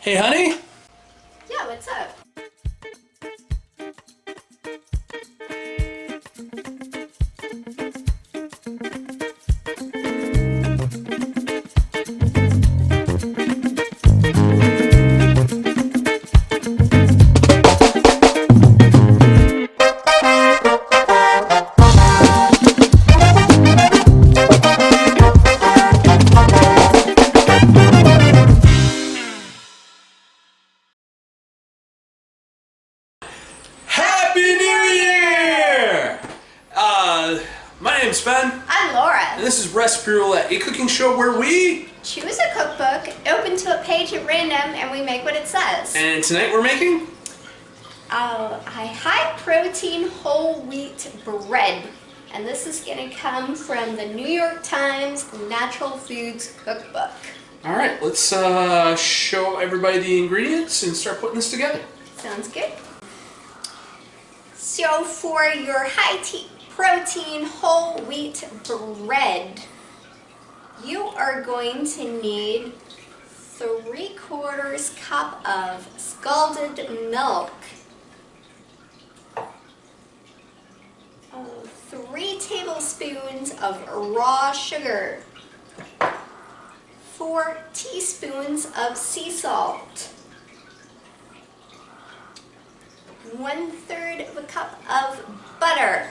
Hey, honey? Yeah, what's up? Happy New Year! My name's Ben, I'm Laura. and this is Recipe Roulette, a cooking show where we... Choose a cookbook, open to a page at random, and we make what it says. And tonight we're making... A high protein whole wheat bread. And this is going to come from the New York Times Natural Foods Cookbook. Alright, let's show everybody the ingredients and start putting this together. Sounds good. So for your high protein whole wheat bread, you are going to need 3/4 cup of scalded milk, 3 tablespoons of raw sugar, 4 teaspoons of sea salt, 1/3 of a cup of butter,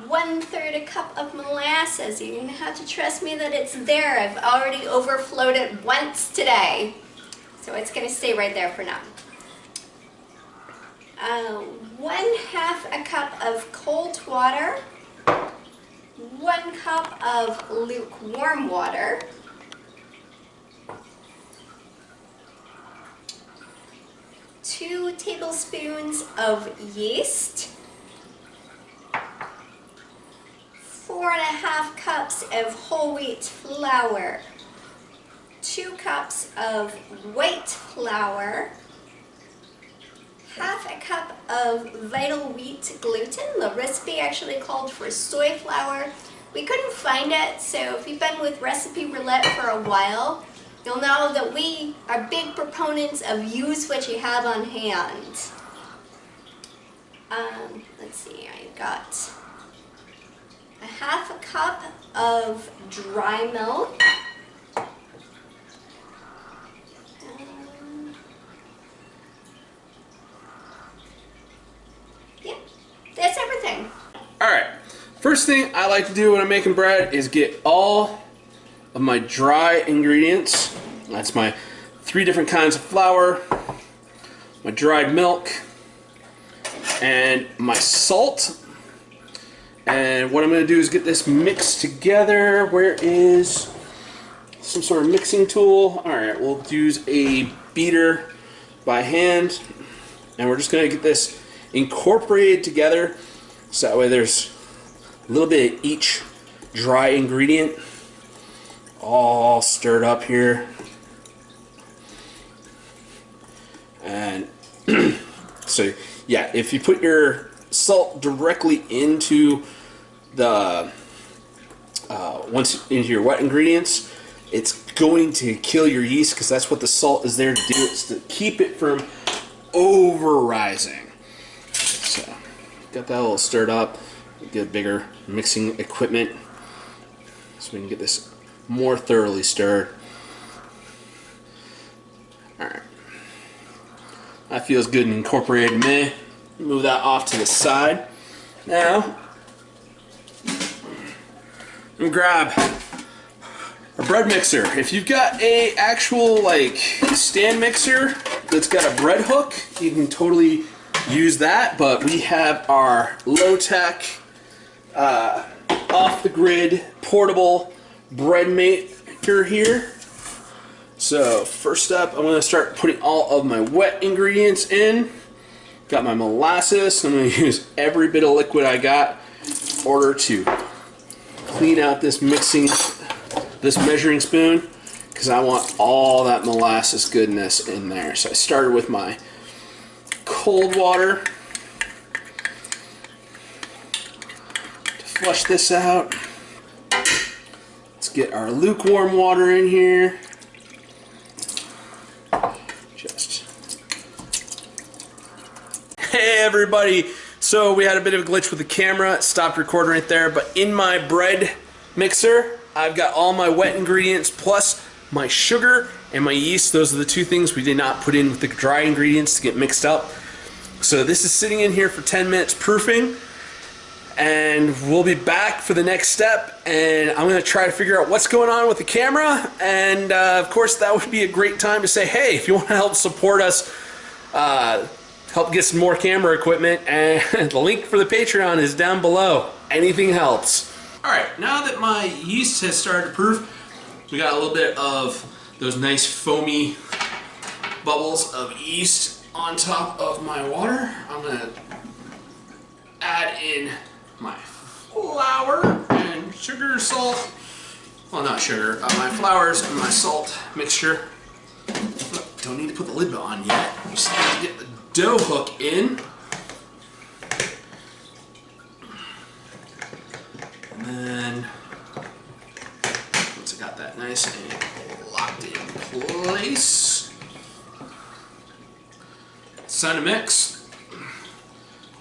1/3 a cup of molasses. You're going to have to trust me that it's there. I've already overflowed it once today. So it's going to stay right there for now. 1/2 a cup of cold water, 1 cup of lukewarm water, 2 tablespoons of yeast, 4.5 cups of whole wheat flour, 2 cups of white flour, 1/2 a cup of vital wheat gluten. The recipe actually called for soy flour. We couldn't find it, so if you've been with Recipe Roulette for a while, you'll know that we are big proponents of use what you have on hand. Let's see, I got 1/2 a cup of dry milk, yeah, that's everything. Alright, first thing I like to do when I'm making bread is get all of my dry ingredients. That's my 3 different kinds of flour, my dried milk, and my salt. And what I'm going to do is get this mixed together. Where is some sort of mixing tool? Alright, we'll use a beater by hand. And we're just going to get this incorporated together. So that way there's a little bit of each dry ingredient all stirred up here. And so yeah, if you put your salt directly into the once into your wet ingredients, it's going to kill your yeast, because that's what the salt is there to do. It's to keep it from over rising. So got that a little stirred up. Get a bigger mixing equipment so we can get this more thoroughly stirred. Alright, that feels good and incorporated to me. Move that off to the side. Now, I'm gonna grab a bread mixer. If you've got a actual like stand mixer that's got a bread hook, you can totally use that. But we have our low-tech, off-the-grid, portable bread maker here. So first up, I'm going to start putting all of my wet ingredients in. Got my molasses. I'm going to use every bit of liquid I got in order to clean out this measuring spoon, because I want all that molasses goodness in there. So I started with my cold water to flush this out. Let's get our lukewarm water in here. everybody. So we had a bit of a glitch with the camera. It stopped recording right there. But in my bread mixer, I've got all my wet ingredients plus my sugar and my yeast. Those are the two things we did not put in with the dry ingredients to get mixed up. So this is sitting in here for 10 minutes proofing. And we'll be back for the next step, and I'm going to try to figure out what's going on with the camera, and of course that would be a great time to say, hey, if you want to help support us, help get some more camera equipment, and the link for the Patreon is down below. Anything helps. Alright, now that my yeast has started to proof, we got a little bit of those nice foamy bubbles of yeast on top of my water. I'm going to add in my flour and sugar, salt, well, not sugar, my flours and my salt mixture. Don't need to put the lid on yet. You just need to get the dough hook in. And then, once I got that nice and locked in place, it's time to mix.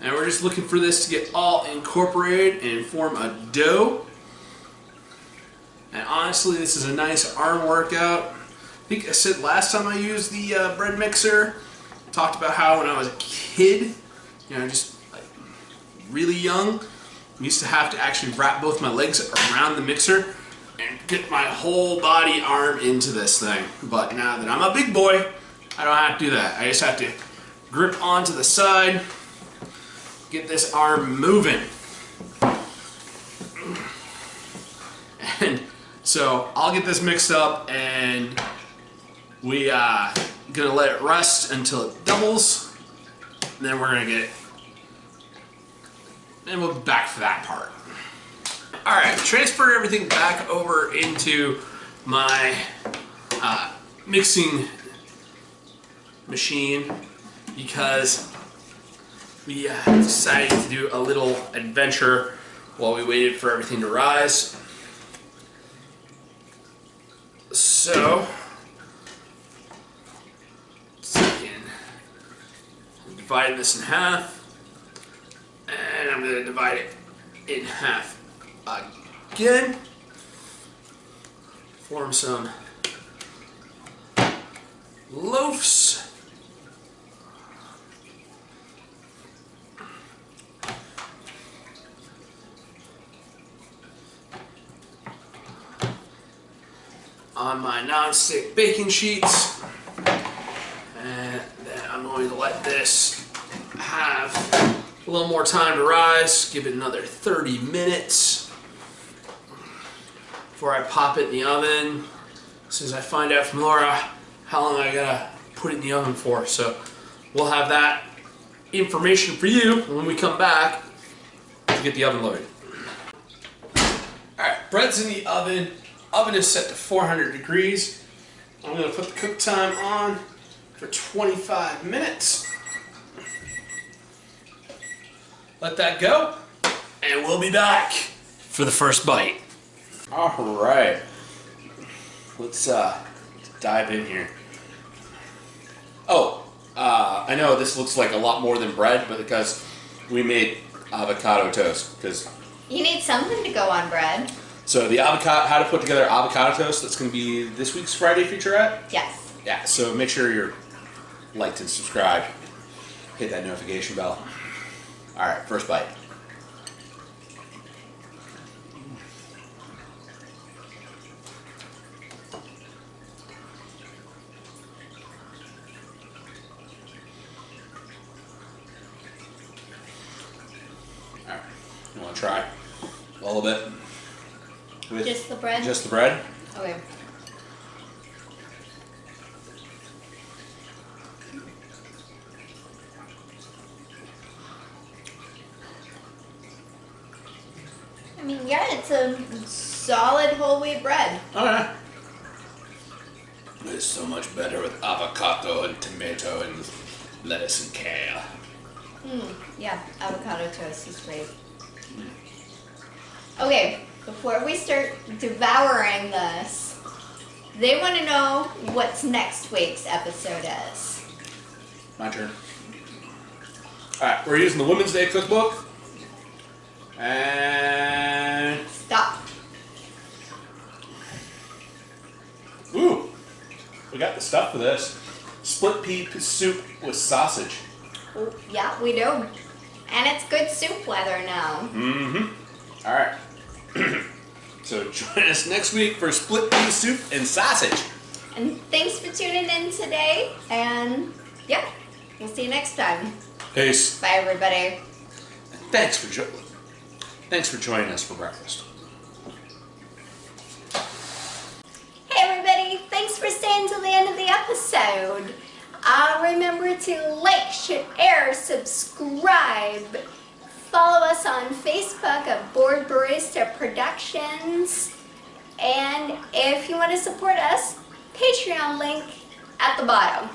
And we're just looking for this to get all incorporated and form a dough. And honestly, this is a nice arm workout. I think I said last time I used the bread mixer, talked about how when I was a kid, you know, just like really young, I used to have to actually wrap both my legs around the mixer and get my whole body arm into this thing. But now that I'm a big boy, I don't have to do that. I just have to grip onto the side, get this arm moving. And so I'll get this mixed up, and we gonna let it rest until it doubles, and then we're gonna get it, and we'll be back for that part. Alright, transfer everything back over into my mixing machine because we decided to do a little adventure while we waited for everything to rise. So, I'm dividing this in half, and I'm going to divide it in half again. Form some loaves. On my non-stick baking sheets, and then I'm going to let this have a little more time to rise, give it another 30 minutes before I pop it in the oven, as soon as I find out from Laura how long I gotta put it in the oven for. So we'll have that information for you when we come back to get the oven loaded. Alright, bread's in the oven. Oven is set to 400 degrees. I'm going to put the cook time on for 25 minutes. Let that go, and we'll be back for the first bite. Alright, let's dive in here. Oh, I know this looks like a lot more than bread, but because we made avocado toast. Because you need something to go on bread. So the avocado, how to put together avocado toast, that's going to be this week's Friday featurette? Yes. Yeah, so make sure you're liked and subscribed. Hit that notification bell. Alright, first bite. Alright, you want to try a little bit? With just the bread? Just the bread? Okay. I mean, yeah, it's a solid whole wheat bread. Oh, yeah. It's so much better with avocado and tomato and lettuce and kale. Yeah, avocado toast is great. Okay, before we start devouring this, they want to know what's next week's episode is. My turn. Alright, we're using the Women's Day cookbook. And... Stop. Ooh, we got the stuff for this. Split pea soup with sausage. Oh, yeah, we do. And it's good soup weather now. Mm-hmm. Alright. So join us next week for split pea soup and sausage. And thanks for tuning in today. And yeah, we'll see you next time. Peace. Bye, everybody. Thanks for joining us for breakfast. Hey, everybody. Thanks for staying till the end of the episode. Remember to like, share, subscribe. Follow us on Facebook at Board Barista Productions. And if you want to support us, Patreon link at the bottom.